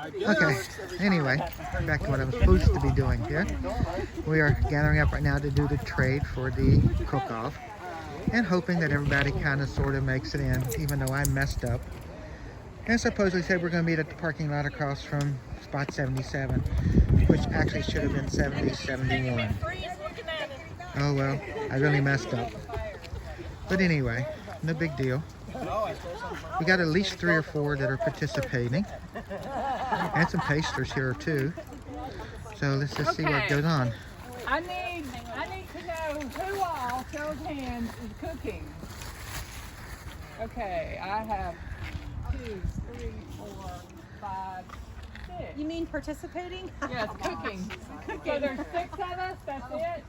Okay, anyway, back to what I'm supposed to be doing here. We are gathering up right now to do the trade for the cook-off and hoping that everybody kind of sort of makes it in, even though I messed up. And supposedly said we're going to meet at the parking lot across from spot 77, which actually should have been 7071. Oh well, I really messed up. But anyway, no big deal. We got at least 3 or 4 that are participating. And some tasters here too. So let's just see what goes on. I need to know who all shows hands is cooking. Okay, I have 2, 3, 4, 5, 6. You mean participating? Yes, cooking. So there's 6 of us, that's it?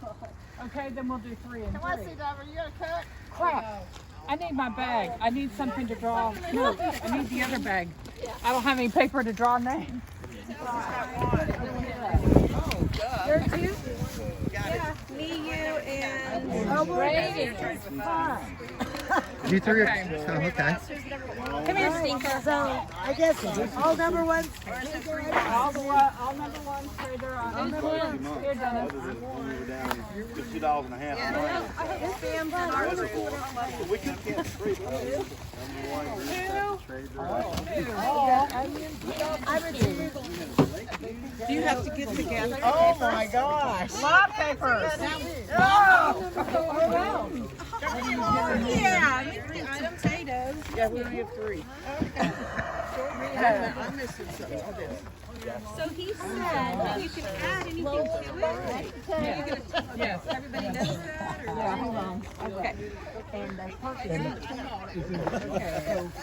Okay, then we'll do 3 and 3. Let's see, Diver, you gonna cook? Crap. I need my bag. I need something to draw. No, I need the other bag. I don't have any paper to draw names. There are 2? Yeah, me, you, and... Brady. You 3 are... Okay. Oh, okay. Come here, Stinker. So, I guess all number 1s. All number 1s trade their all number 1s. Here, Dennis. $2.50. We could get 3. Do you have to get together? Oh my gosh. Lot papers. Yeah, potatoes. Yeah, we only have 3. I'm missing something. So he said you can add anything to it. Yes. Everybody knows that? Or hold on. Okay.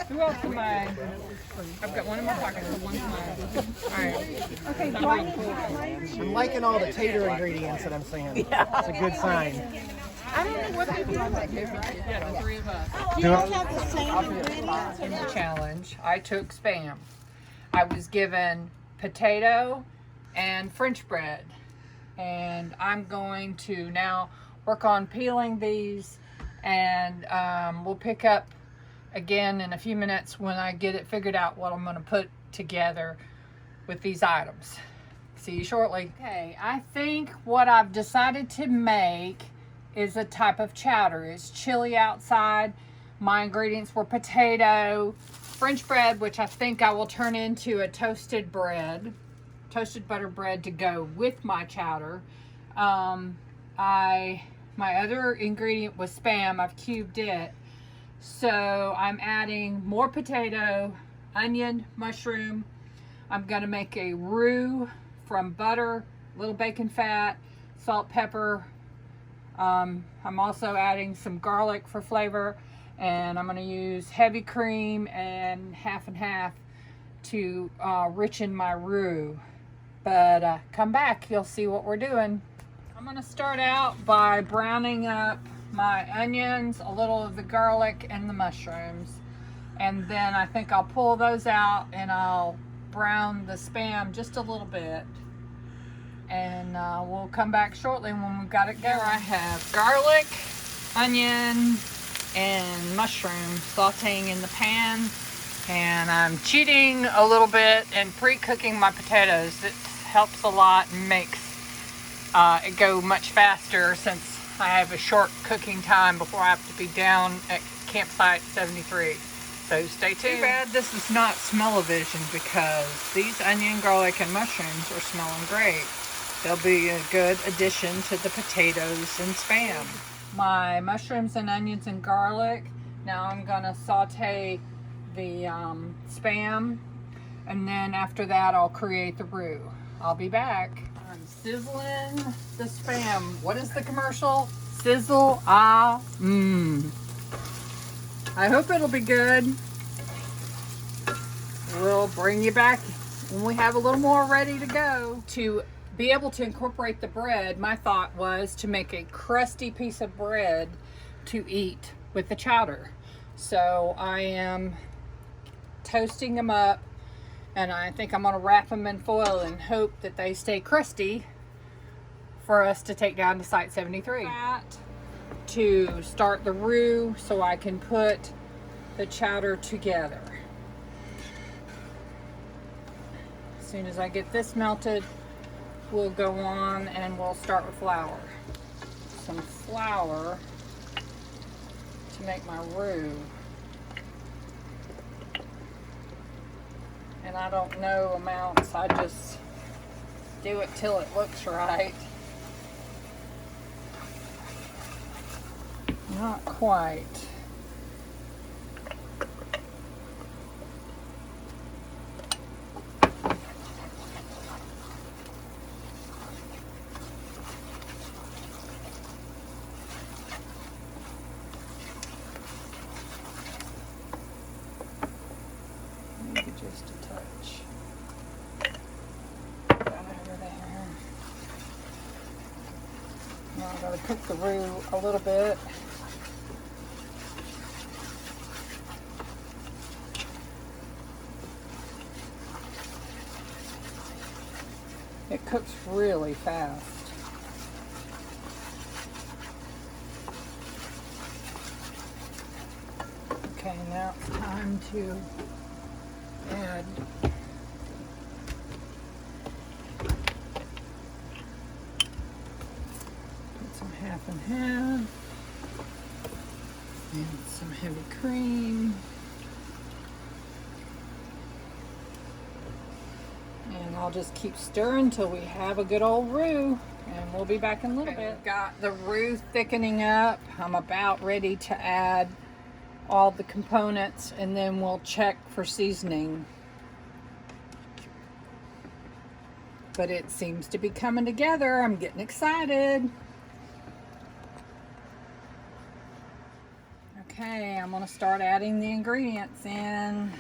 Who else am I? I've got one in my pocket, so one's mine. All right. Okay, so I need I'm liking all the tater ingredients that I'm seeing. It's a good sign. I don't know what they do. Yeah, the 3 of us. Do you all have the same ingredients? In the challenge, I took Spam. I was given potato and French bread. And I'm going to now work on peeling these, and we'll pick up again in a few minutes when I get it figured out what I'm going to put together with these items. See you shortly. Okay, I think what I've decided to make is a type of chowder. It's chilly outside. My ingredients were potato, French bread, which I think I will turn into a toasted bread, toasted butter bread to go with my chowder. My other ingredient was Spam. I've cubed it. So I'm adding more potato, onion, mushroom. I'm gonna make a roux from butter, little bacon fat, salt, pepper. I'm also adding some garlic for flavor, and I'm gonna use heavy cream and half and half to richen my roux. But come back, you'll see what we're doing. I'm gonna start out by browning up my onions, a little of the garlic, and the mushrooms. And then I think I'll pull those out and I'll brown the Spam just a little bit. And we'll come back shortly when we've got it going. I have garlic, onion, and mushrooms sauteing in the pan. And I'm cheating a little bit and pre-cooking my potatoes. It helps a lot and makes it go much faster since I have a short cooking time before I have to be down at campsite 73. So stay tuned. Too bad this is not smell-o-vision because these onion, garlic, and mushrooms are smelling great. They'll be a good addition to the potatoes and Spam. My mushrooms and onions and garlic. Now I'm gonna saute the Spam, and then after that I'll create the roux. I'll be back. I'm sizzling the Spam. What is the commercial? Sizzle, mmm. I hope it'll be good. We'll bring you back when we have a little more ready to go. To be able to incorporate the bread, my thought was to make a crusty piece of bread to eat with the chowder. So I am toasting them up, and I think I'm gonna wrap them in foil and hope that they stay crusty for us to take down to Site 73. To start the roux so I can put the chowder together. soon as I get this melted, we'll go on and we'll start with flour. Some flour to make my roux. And I don't know amounts, I just do it till it looks right. Not quite. Maybe just a touch. That over there. Now I gotta cook the roux a little bit. It cooks really fast. Okay, now it's time to add put some half and half and some heavy cream. And I'll just keep stirring till we have a good old roux, and we'll be back in a little bit. Got the roux thickening up. I'm about ready to add all the components, and then we'll check for seasoning. But it seems to be coming together. I'm getting excited. Okay, I'm gonna start adding the ingredients in.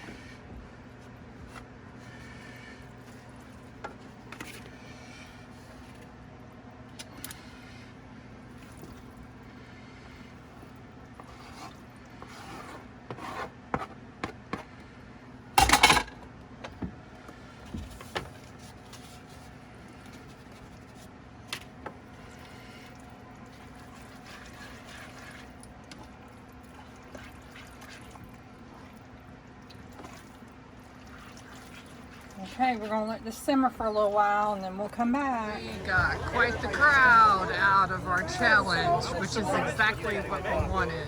Okay, we're gonna let this simmer for a little while and then we'll come back. We got quite the crowd out of our challenge, which is exactly what we wanted.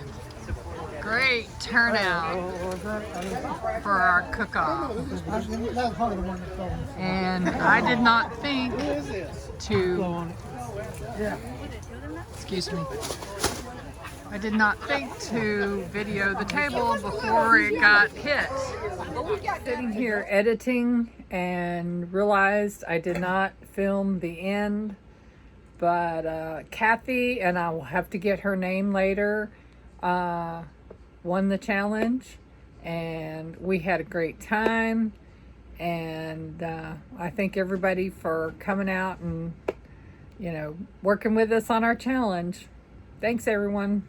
Great turnout for our cook-off. And I did not think to, excuse me, I did not think to video the table before it got hit. Sitting here editing and realized I did not film the end, but Kathy, and I will have to get her name later, won the challenge, and we had a great time. And I thank everybody for coming out and, you know, working with us on our challenge. Thanks, everyone.